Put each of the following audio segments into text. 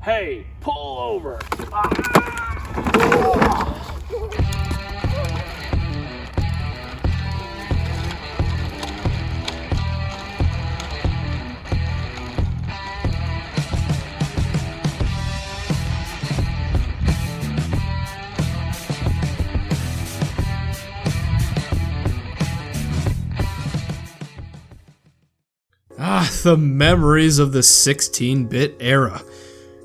Hey, pull over. The memories of the 16-bit era.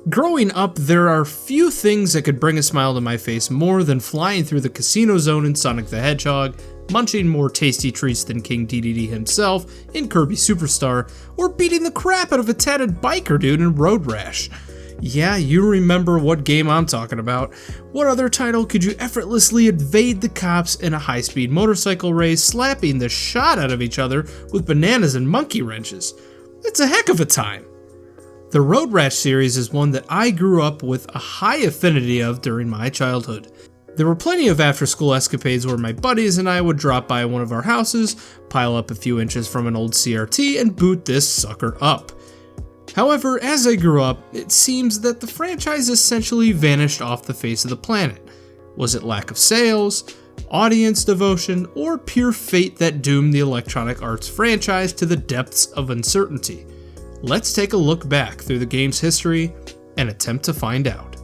Growing up, there are few things that could bring a smile to my face more than flying through the casino zone in Sonic the Hedgehog, munching more tasty treats than King DDD himself in Kirby Superstar, or beating the crap out of a tatted biker dude in Road Rash. Yeah, you remember what game I'm talking about. What other title could you effortlessly evade the cops in a high-speed motorcycle race, slapping the shot out of each other with bananas and monkey wrenches? It's a heck of a time. The Road Rash series is one that I grew up with a high affinity of during my childhood. There were plenty of after-school escapades where my buddies and I would drop by one of our houses, pile up a few inches from an old CRT, and boot this sucker up. However, as I grew up, it seems that the franchise essentially vanished off the face of the planet. Was it lack of sales, audience devotion, or pure fate that doomed the Electronic Arts franchise to the depths of uncertainty? Let's take a look back through the game's history and attempt to find out.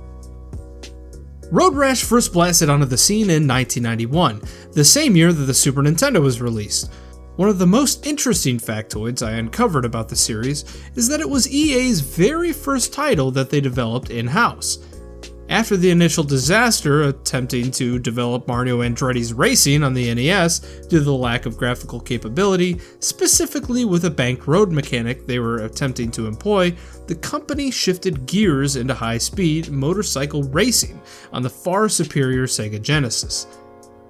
Road Rash first blasted onto the scene in 1991, the same year that the Super Nintendo was released. One of the most interesting factoids I uncovered about the series is that it was EA's very first title that they developed in-house. After the initial disaster attempting to develop Mario Andretti's Racing on the NES due to the lack of graphical capability, specifically with a banked road mechanic they were attempting to employ, the company shifted gears into high-speed motorcycle racing on the far superior Sega Genesis.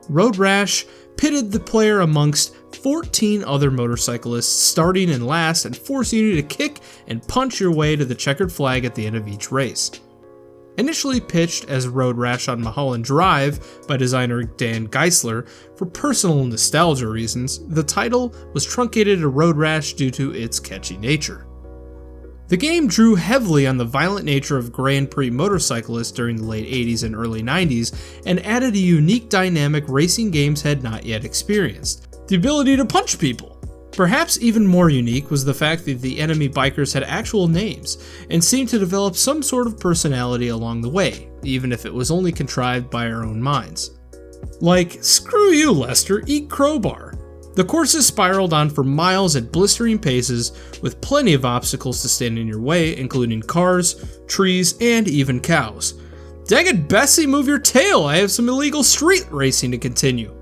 Road Rash pitted the player amongst 14 other motorcyclists, starting in last and forcing you to kick and punch your way to the checkered flag at the end of each race. Initially pitched as Road Rash on Mulholland Drive by designer Dan Geisler, for personal nostalgia reasons, the title was truncated to Road Rash due to its catchy nature. The game drew heavily on the violent nature of Grand Prix motorcyclists during the late 80s and early 90s, and added a unique dynamic racing games had not yet experienced: the ability to punch people. Perhaps even more unique was the fact that the enemy bikers had actual names, and seemed to develop some sort of personality along the way, even if it was only contrived by our own minds. Like, screw you Lester, eat crowbar. The courses spiraled on for miles at blistering paces, with plenty of obstacles to stand in your way, including cars, trees, and even cows. Dang it, Bessie, move your tail, I have some illegal street racing to continue.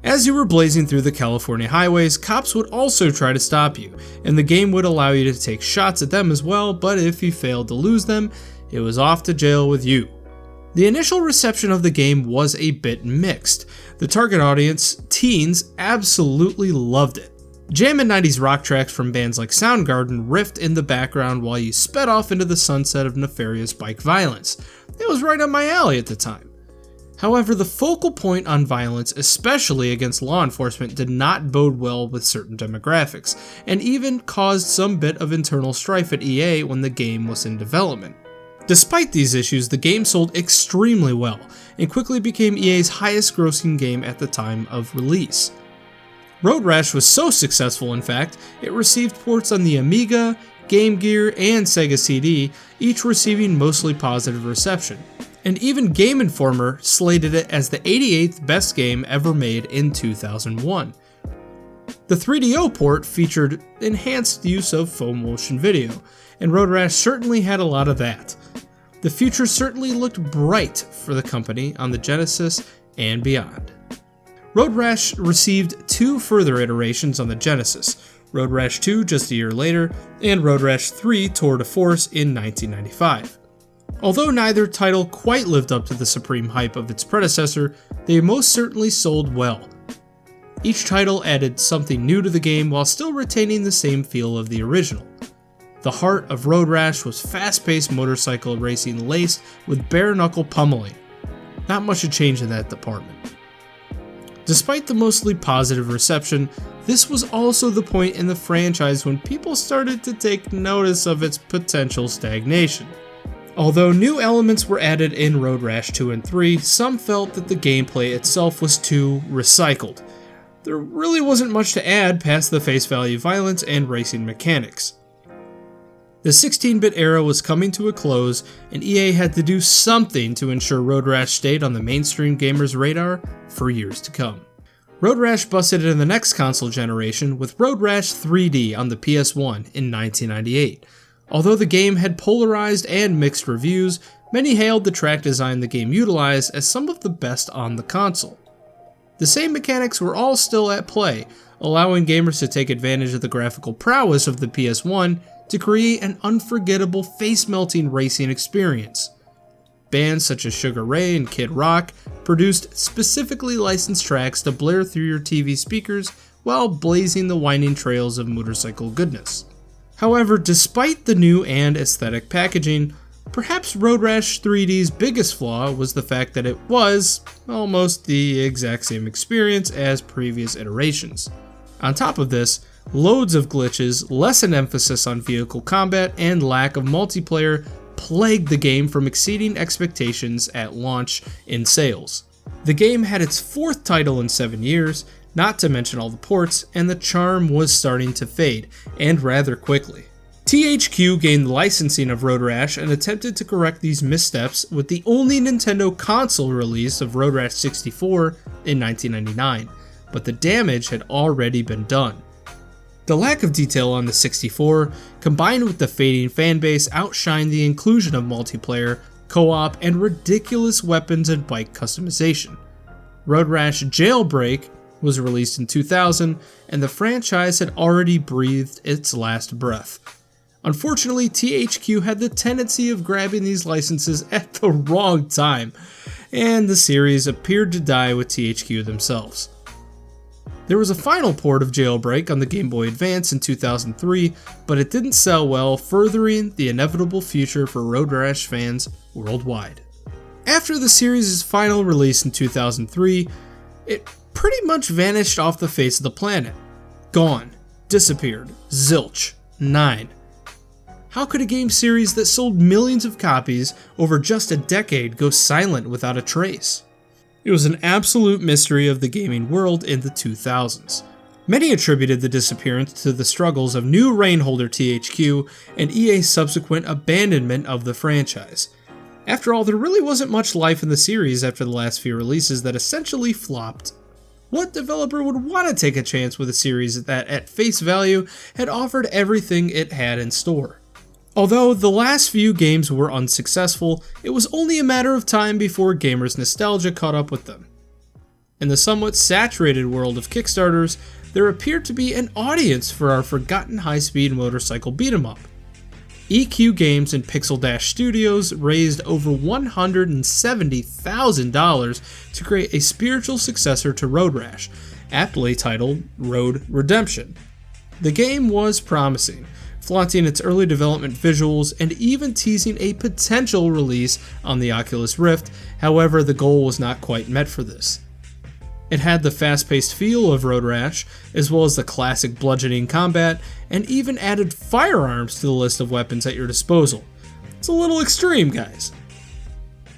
As you were blazing through the California highways, cops would also try to stop you, and the game would allow you to take shots at them as well, but if you failed to lose them, it was off to jail with you. The initial reception of the game was a bit mixed. The target audience, teens, absolutely loved it. Jammin' 90s rock tracks from bands like Soundgarden riffed in the background while you sped off into the sunset of nefarious bike violence. It was right up my alley at the time. However, the focal point on violence, especially against law enforcement, did not bode well with certain demographics, and even caused some bit of internal strife at EA when the game was in development. Despite these issues, the game sold extremely well, and quickly became EA's highest grossing game at the time of release. Road Rash was so successful, in fact, it received ports on the Amiga, Game Gear, and Sega CD, each receiving mostly positive reception. And even Game Informer slated it as the 88th best game ever made in 2001. The 3DO port featured enhanced use of foam motion video, and Road Rash certainly had a lot of that. The future certainly looked bright for the company on the Genesis and beyond. Road Rash received 2 further iterations on the Genesis, Road Rash 2 just a year later, and Road Rash 3 Tour de Force in 1995. Although neither title quite lived up to the supreme hype of its predecessor, they most certainly sold well. Each title added something new to the game while still retaining the same feel of the original. The heart of Road Rash was fast-paced motorcycle racing laced with bare-knuckle pummeling. Not much had changed in that department. Despite the mostly positive reception, this was also the point in the franchise when people started to take notice of its potential stagnation. Although new elements were added in Road Rash 2 and 3, some felt that the gameplay itself was too recycled. There really wasn't much to add past the face value violence and racing mechanics. The 16-bit era was coming to a close, and EA had to do something to ensure Road Rash stayed on the mainstream gamers' radar for years to come. Road Rash busted in the next console generation with Road Rash 3D on the PS1 in 1998. Although the game had polarized and mixed reviews, many hailed the track design the game utilized as some of the best on the console. The same mechanics were all still at play, allowing gamers to take advantage of the graphical prowess of the PS1 to create an unforgettable face-melting racing experience. Bands such as Sugar Ray and Kid Rock produced specifically licensed tracks to blare through your TV speakers while blazing the winding trails of motorcycle goodness. However, despite the new and aesthetic packaging, perhaps Road Rash 3D's biggest flaw was the fact that it was almost the exact same experience as previous iterations. On top of this, loads of glitches, lessened emphasis on vehicle combat, and lack of multiplayer plagued the game from exceeding expectations at launch in sales. The game had its 4th title in 7 years, not to mention all the ports, and the charm was starting to fade, and rather quickly. THQ gained the licensing of Road Rash and attempted to correct these missteps with the only Nintendo console release of Road Rash 64 in 1999, but the damage had already been done. The lack of detail on the 64, combined with the fading fanbase, outshined the inclusion of multiplayer, co-op, and ridiculous weapons and bike customization. Road Rash Jailbreak was released in 2000, and the franchise had already breathed its last breath. Unfortunately, THQ had the tendency of grabbing these licenses at the wrong time, and the series appeared to die with THQ themselves. There was a final port of Jailbreak on the Game Boy Advance in 2003, but it didn't sell well, furthering the inevitable future for Road Rash fans worldwide. After the series' final release in 2003, it pretty much vanished off the face of the planet. Gone. Disappeared. Zilch. 9. How could a game series that sold millions of copies over just a decade go silent without a trace? It was an absolute mystery of the gaming world in the 2000s. Many attributed the disappearance to the struggles of new reignholder THQ and EA's subsequent abandonment of the franchise. After all, there really wasn't much life in the series after the last few releases that essentially flopped. What developer would want to take a chance with a series that, at face value, had offered everything it had in store? Although the last few games were unsuccessful, it was only a matter of time before gamers' nostalgia caught up with them. In the somewhat saturated world of Kickstarters, there appeared to be an audience for our forgotten high-speed motorcycle beat-em-up. EQ Games and Pixel Dash Studios raised over $170,000 to create a spiritual successor to Road Rash, aptly titled Road Redemption. The game was promising, flaunting its early development visuals and even teasing a potential release on the Oculus Rift. However, the goal was not quite met for this. It had the fast-paced feel of Road Rash, as well as the classic bludgeoning combat, and even added firearms to the list of weapons at your disposal. It's a little extreme, guys.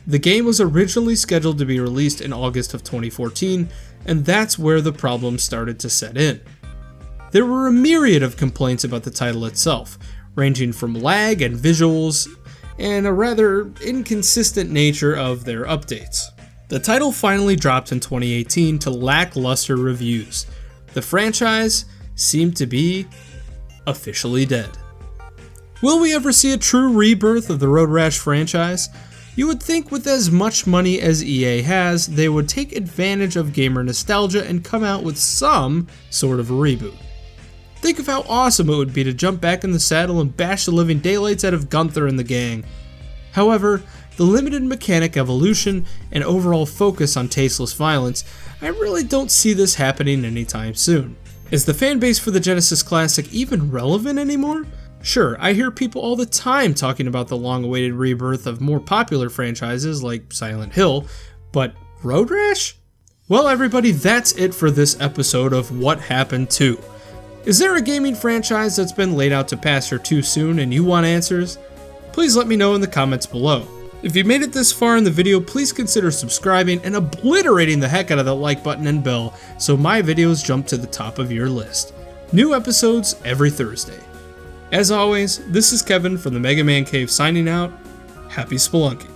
The game was originally scheduled to be released in August of 2014, and that's where the problems started to set in. There were a myriad of complaints about the title itself, ranging from lag and visuals, and a rather inconsistent nature of their updates. The title finally dropped in 2018 to lackluster reviews. The franchise seemed to be officially dead. Will we ever see a true rebirth of the Road Rash franchise? You would think with as much money as EA has, they would take advantage of gamer nostalgia and come out with some sort of a reboot. Think of how awesome it would be to jump back in the saddle and bash the living daylights out of Gunther and the gang. However, the limited mechanic evolution and overall focus on tasteless violence, I really don't see this happening anytime soon. Is the fanbase for the Genesis Classic even relevant anymore? Sure, I hear people all the time talking about the long-awaited rebirth of more popular franchises like Silent Hill, but Road Rash? Well everybody, that's it for this episode of What Happened To. Is there a gaming franchise that's been laid out to pasture too soon and you want answers? Please let me know in the comments below. If you made it this far in the video, please consider subscribing and obliterating the heck out of that like button and bell so my videos jump to the top of your list. New episodes every Thursday. As always, this is Kevin from the Mega Man Cave signing out. Happy spelunking.